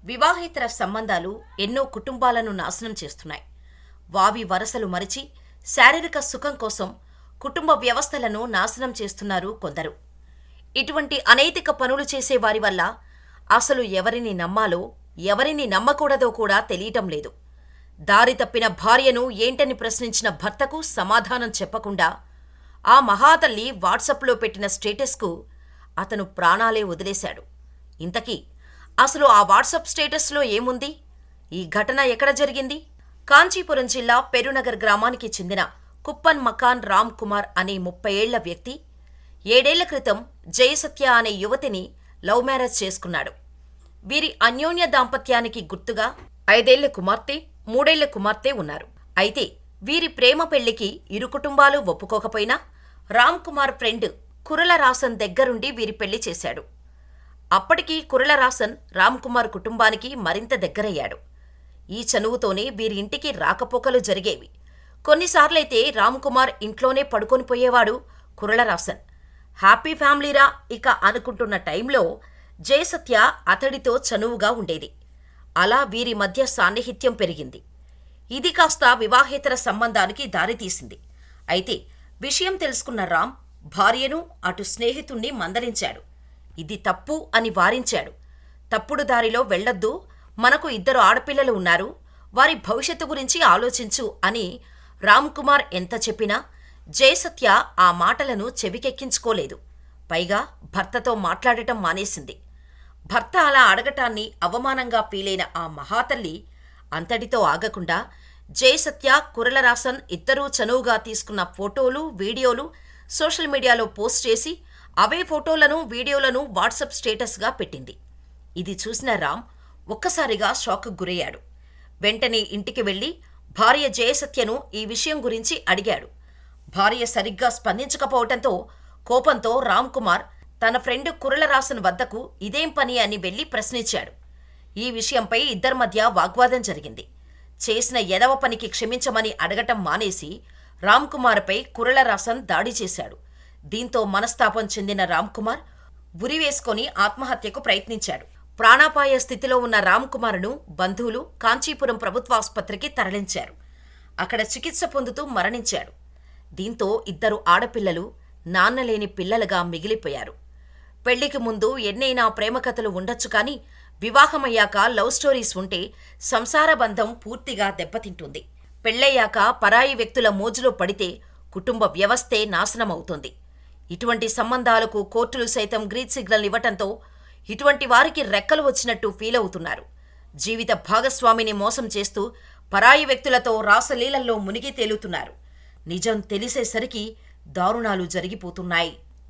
వివాహేతర సంబంధాలు ఎన్నో కుటుంబాలను నాశనం చేస్తున్నాయి. వావి వరసలు మరిచి శారీరక సుఖం కోసం కుటుంబ వ్యవస్థలను నాశనం చేస్తున్నారు కొందరు. ఇటువంటి అనైతిక పనులు చేసే వారి వల్ల అసలు ఎవరిని నమ్మాలో, ఎవరిని నమ్మకూడదో కూడా తెలియటం లేదు. దారి తప్పిన భార్యను ఏంటని ప్రశ్నించిన భర్తకు సమాధానం చెప్పకుండా ఆ మహాతల్లి వాట్సాప్లో పెట్టిన స్టేటస్కు అతను ప్రాణాలే వదిలేశాడు. ఇంతకీ అసలు ఆ వాట్సాప్ స్టేటస్లో ఏముంది? ఈ ఘటన ఎక్కడ జరిగింది? కాంచీపురం జిల్లా పెరునగర్ గ్రామానికి చెందిన కుప్పన్ మకాన్ రామ్ కుమార్ అనే 30 ఏళ్ల వ్యక్తి 7 ఏళ్ల క్రితం జయసత్య అనే యువతిని లవ్ మ్యారేజ్ చేసుకున్నాడు. వీరి అన్యోన్య దాంపత్యానికి గుర్తుగా 5 ఏళ్ల కుమార్తె, 3 ఏళ్ల కుమార్తె ఉన్నారు. అయితే వీరి ప్రేమ పెళ్లికి ఇరు కుటుంబాలు ఒప్పుకోకపోయినా రామ్ కుమార్ ఫ్రెండ్ కురల రాసన్ దగ్గరుండి వీరి పెళ్లి చేశాడు. అప్పటికి కురల రాసన్ రామ్ కుమార్ కుటుంబానికి మరింత దగ్గరయ్యాడు. ఈ చనువుతోనే వీరి ఇంటికి రాకపోకలు జరిగేవి. కొన్నిసార్లైతే రామ్ కుమార్ ఇంట్లోనే పడుకొని పోయేవాడు కురల రాసన్. హ్యాపీ ఫ్యామిలీరా ఇక అనుకుంటున్న టైంలో జయసత్య అతడితో చనువుగా ఉండేది. అలా వీరి మధ్య సాన్నిహిత్యం పెరిగింది. ఇది కాస్త వివాహేతర సంబంధానికి దారితీసింది. అయితే విషయం తెలుసుకున్న రామ్ భార్యను, అటు స్నేహితుణ్ణి మందలించాడు. ఇది తప్పు అని వారించాడు. తప్పుడు దారిలో వెళ్లొద్దు, మనకు 2 ఆడపిల్లలు ఉన్నారు, వారి భవిష్యత్తు గురించి ఆలోచించు అని రామ్ కుమార్ ఎంత చెప్పినా జయసత్య ఆ మాటలను చెవికెక్కించుకోలేదు. పైగా భర్తతో మాట్లాడటం మానేసింది. భర్త అలా అడగటాన్ని అవమానంగా ఫీలైన ఆ మహాతల్లి అంతటితో ఆగకుండా జయసత్య, కురల రాసన్ ఇద్దరూ చనువుగా తీసుకున్న ఫోటోలు, వీడియోలు సోషల్ మీడియాలో పోస్ట్ చేసి అవే ఫోటోలను, వీడియోలను వాట్సాప్ స్టేటస్గా పెట్టింది. ఇది చూసిన రామ్ ఒక్కసారిగా షాక్కు గురయ్యాడు. వెంటనే ఇంటికి వెళ్లి భార్య జయసత్యను ఈ విషయం గురించి అడిగాడు. భార్య సరిగ్గా స్పందించకపోవటంతో కోపంతో రామ్ కుమార్ తన ఫ్రెండ్ కురల రాసన్ వద్దకు ఇదేం పని అని వెళ్లి ప్రశ్నించాడు. ఈ విషయంపై ఇద్దరి మధ్య వాగ్వాదం జరిగింది. చేసిన ఎదవ పనికి క్షమించమని అడగటం మానేసి రామ్ కుమార్పై కురల రాసన్ దాడి చేశాడు. దీంతో మనస్తాపం చెందిన రామ్ కుమార్ ఉరివేసుకొని ఆత్మహత్యకు ప్రయత్నించాడు. ప్రాణాపాయ స్థితిలో ఉన్న రామ్ కుమార్ను బంధువులు కాంచీపురం ప్రభుత్వాసుపత్రికి తరలించారు. అక్కడ చికిత్స పొందుతూ మరణించాడు. దీంతో 2 ఆడపిల్లలు నాన్నలేని పిల్లలుగా మిగిలిపోయారు. పెళ్లికి ముందు ఎన్నైనా ప్రేమకథలు ఉండొచ్చు కానీ వివాహమయ్యాక లవ్ స్టోరీస్ ఉంటే సంసార బంధం పూర్తిగా దెబ్బతింటుంది. పెళ్లయ్యాక పరాయి వ్యక్తుల మోజులో పడితే కుటుంబ వ్యవస్థే నాశనమవుతుంది. ఇటువంటి సంబంధాలకు కోర్టులు సైతం గ్రీన్ సిగ్నల్ ఇవ్వటంతో ఇటువంటి వారికి రెక్కలు వచ్చినట్టు ఫీల్ అవుతున్నారు. జీవిత భాగస్వామిని మోసం చేస్తూ పరాయి వ్యక్తులతో రాసలీలల్లో మునిగి తేలుతున్నారు. నిజం తెలిసేసరికి దారుణాలు జరిగిపోతున్నాయి.